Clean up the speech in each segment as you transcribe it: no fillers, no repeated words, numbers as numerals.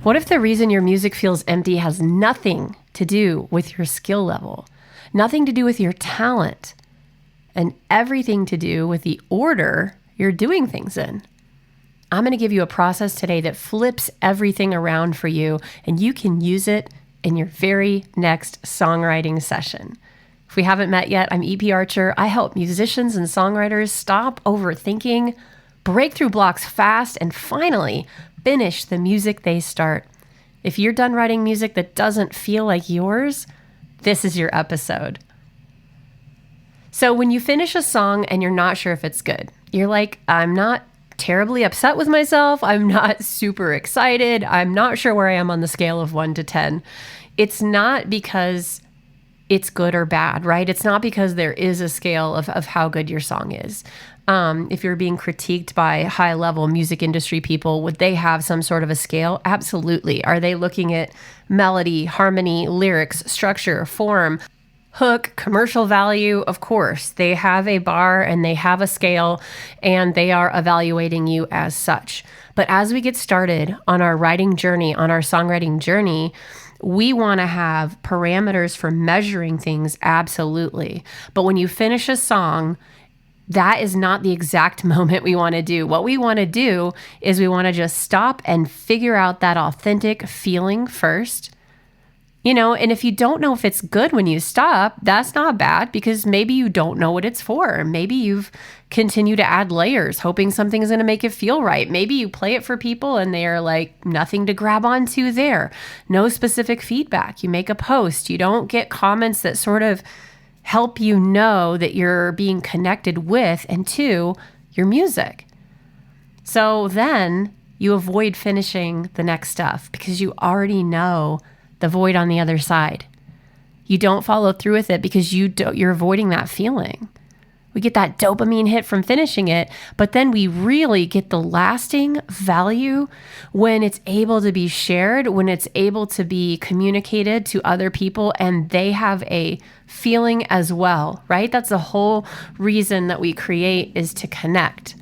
What if the reason your music feels empty has nothing to do with your skill level, nothing to do with your talent, and everything to do with the order you're doing things in? I'm going to give you a process today that flips everything around for you, and you can use it in your very next songwriting session. If we haven't met yet, I'm EP Archer. I help musicians and songwriters stop overthinking, break through blocks fast, and finally finish the music they start. If you're done writing music that doesn't feel like yours, this is your episode. So when you finish a song and you're not sure if it's good, you're like, I'm not terribly upset with myself. I'm not super excited. I'm not sure where I am on the scale of 1 to 10. It's not because it's good or bad, right? It's not because there is a scale of how good your song is. If you're being critiqued by high-level music industry people, would they have some sort of a scale? Absolutely. Are they looking at melody, harmony, lyrics, structure, form, hook, commercial value? Of course. They have a bar and they have a scale, and they are evaluating you as such. But as we get started on our writing journey, on our songwriting journey, we want to have parameters for measuring things, absolutely. But when you finish a song, that is not the exact moment we want to do. What we want to do is we want to just stop and figure out that authentic feeling first. And if you don't know if it's good when you stop, that's not bad, because maybe you don't know what it's for. Maybe you've continued to add layers, hoping something's going to make it feel right. Maybe you play it for people and they are like, nothing to grab onto there. No specific feedback. You make a post. You don't get comments that sort of help you know that you're being connected with and to your music. So then you avoid finishing the next stuff because you already know the void on the other side. You don't follow through with it because you're avoiding that feeling. We get that dopamine hit from finishing it, but then we really get the lasting value when it's able to be shared, when it's able to be communicated to other people and they have a feeling as well, right? That's the whole reason that we create, is to connect.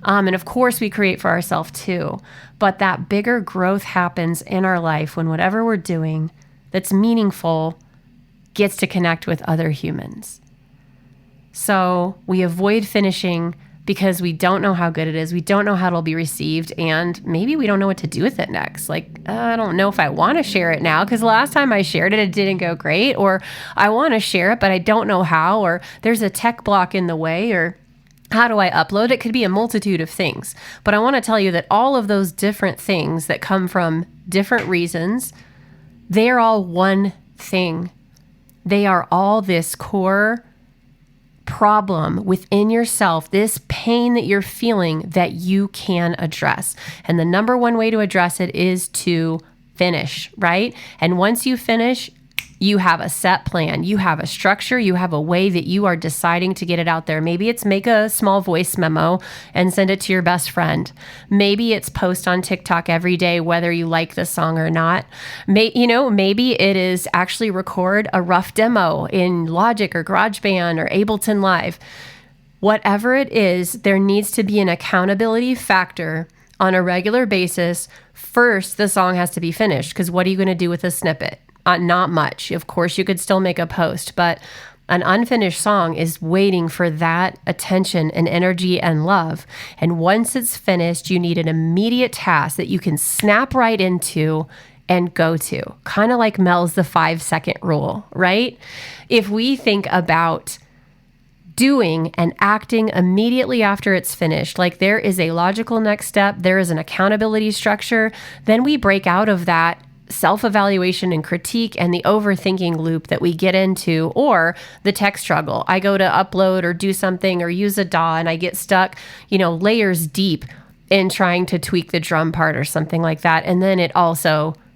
And of course we create for ourselves too, but that bigger growth happens in our life when whatever we're doing that's meaningful gets to connect with other humans. So we avoid finishing because we don't know how good it is. We don't know how it'll be received. And maybe we don't know what to do with it next. Like, I don't know if I want to share it now because last time I shared it, it didn't go great. Or I want to share it, but I don't know how. Or there's a tech block in the way. Or how do I upload? It could be a multitude of things. But I want to tell you that all of those different things that come from different reasons, they're all one thing. They are all this core problem within yourself, this pain that you're feeling that you can address. And the number one way to address it is to finish, right? And once you finish, you have a set plan, you have a structure, you have a way that you are deciding to get it out there. Maybe it's make a small voice memo and send it to your best friend. Maybe it's post on TikTok every day, whether you like the song or not. Maybe it is actually record a rough demo in Logic or GarageBand or Ableton Live. Whatever it is, there needs to be an accountability factor on a regular basis. First, the song has to be finished, because what are you going to do with a snippet? Not much. Of course, you could still make a post, but an unfinished song is waiting for that attention and energy and love. And once it's finished, you need an immediate task that you can snap right into and go to. Kind of like Mel's the 5-second rule, right? If we think about doing and acting immediately after it's finished, like there is a logical next step, there is an accountability structure, then we break out of that self-evaluation and critique and the overthinking loop that we get into, or the tech struggle. I go to upload or do something or use a DAW and I get stuck, layers deep in trying to tweak the drum part or something like that. And then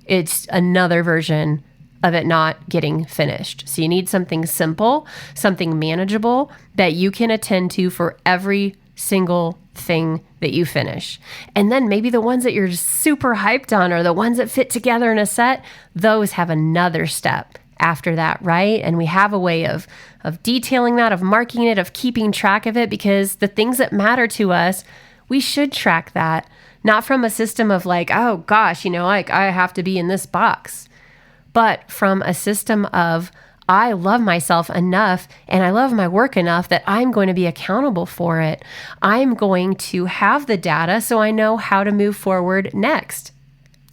it's another version of it not getting finished. So you need something simple, something manageable that you can attend to for every single thing that you finish. And then maybe the ones that you're super hyped on, or the ones that fit together in a set, those have another step after that, right? And we have a way of detailing that, of marking it, of keeping track of it, because the things that matter to us, we should track that, Not from a system of like, oh gosh, like I have to be in this box, but from a system of I love myself enough and I love my work enough that I'm going to be accountable for it. I'm going to have the data so I know how to move forward next.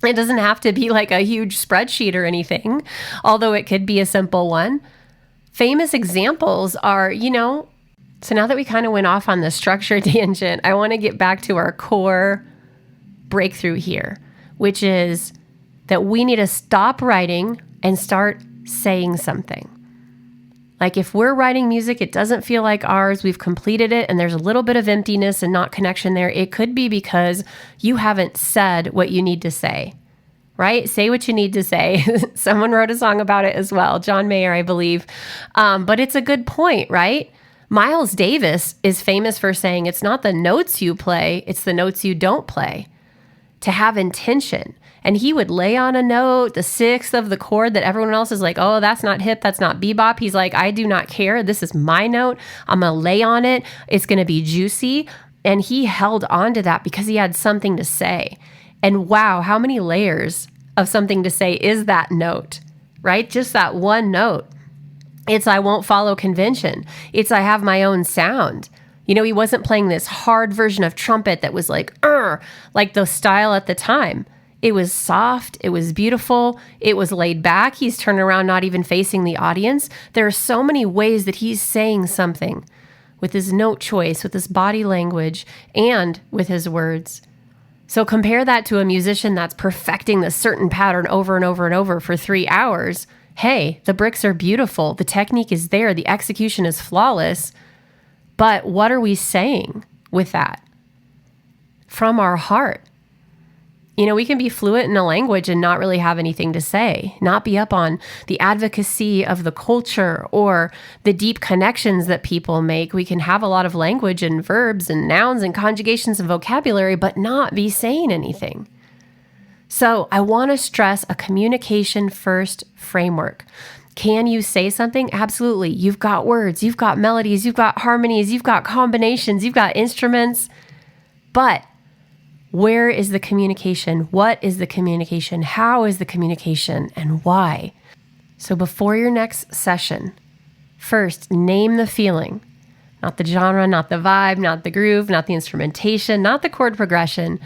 It doesn't have to be like a huge spreadsheet or anything, although it could be a simple one. Famous examples are, so now that we kind of went off on the structure tangent, I want to get back to our core breakthrough here, which is that we need to stop writing and start saying something. Like if we're writing music, it doesn't feel like ours, we've completed it, and there's a little bit of emptiness and not connection there. It could be because you haven't said what you need to say, right? Say what you need to say. Someone wrote a song about it as well, John Mayer, I believe. But it's a good point, right? Miles Davis is famous for saying it's not the notes you play, it's the notes you don't play. To have intention. And he would lay on a note, the sixth of the chord that everyone else is like, oh, that's not hip, that's not bebop. He's like, I do not care. This is my note. I'm going to lay on it. It's going to be juicy. And he held on to that because he had something to say. And wow, how many layers of something to say is that note, right? Just that one note. It's I won't follow convention. It's I have my own sound. He wasn't playing this hard version of trumpet that was like the style at the time. It was soft. It was beautiful. It was laid back. He's turned around, not even facing the audience. There are so many ways that he's saying something with his note choice, with his body language, and with his words. So compare that to a musician that's perfecting this certain pattern over and over and over for 3 hours. Hey, the bricks are beautiful. The technique is there. The execution is flawless. But what are we saying with that? From our heart. We can be fluent in a language and not really have anything to say, not be up on the advocacy of the culture or the deep connections that people make. We can have a lot of language and verbs and nouns and conjugations and vocabulary, but not be saying anything. So I want to stress a communication first framework. Can you say something? Absolutely. You've got words, you've got melodies, you've got harmonies, you've got combinations, you've got instruments, but where is the communication? What is the communication? How is the communication? And why? So before your next session, first name the feeling. Not the genre, not the vibe, not the groove, not the instrumentation, not the chord progression.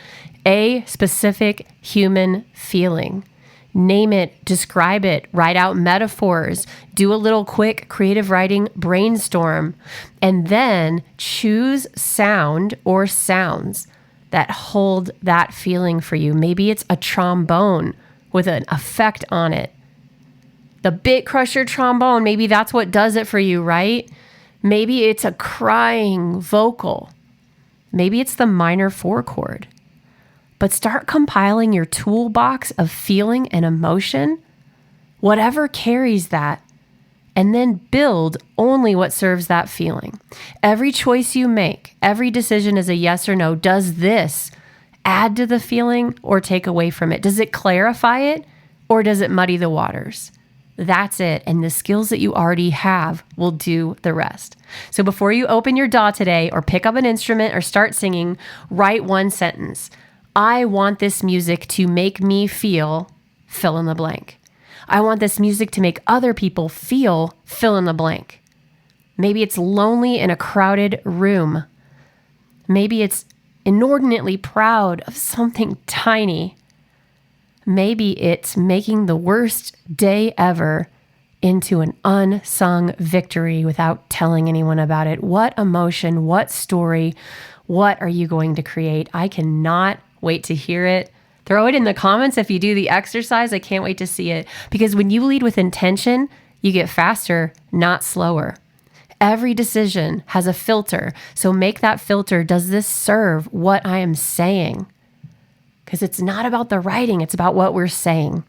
A specific human feeling. Name it, describe it, write out metaphors, do a little quick creative writing brainstorm, and then choose sound or sounds that hold that feeling for you. Maybe it's a trombone with an effect on it. The Bit Crusher trombone, maybe that's what does it for you, right? Maybe it's a crying vocal. Maybe it's the minor 4 chord. But start compiling your toolbox of feeling and emotion, whatever carries that, and then build only what serves that feeling. Every choice you make, every decision is a yes or no. Does this add to the feeling or take away from it? Does it clarify it or does it muddy the waters? That's it. And the skills that you already have will do the rest. So before you open your DAW today or pick up an instrument or start singing, write one sentence. I want this music to make me feel fill in the blank. I want this music to make other people feel fill in the blank. Maybe it's lonely in a crowded room. Maybe it's inordinately proud of something tiny. Maybe it's making the worst day ever into an unsung victory without telling anyone about it. What emotion, what story, what are you going to create? I cannot wait to hear it. Throw it in the comments if you do the exercise. I can't wait to see it. Because when you lead with intention, you get faster, not slower. Every decision has a filter. So make that filter. Does this serve what I am saying? Because it's not about the writing. It's about what we're saying.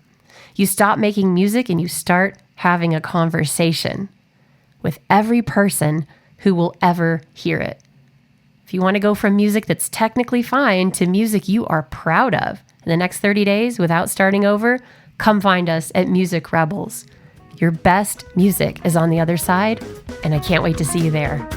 You stop making music and you start having a conversation with every person who will ever hear it. If you want to go from music that's technically fine to music you are proud of in the next 30 days without starting over, come find us at Music Rebels. Your best music is on the other side, and I can't wait to see you there.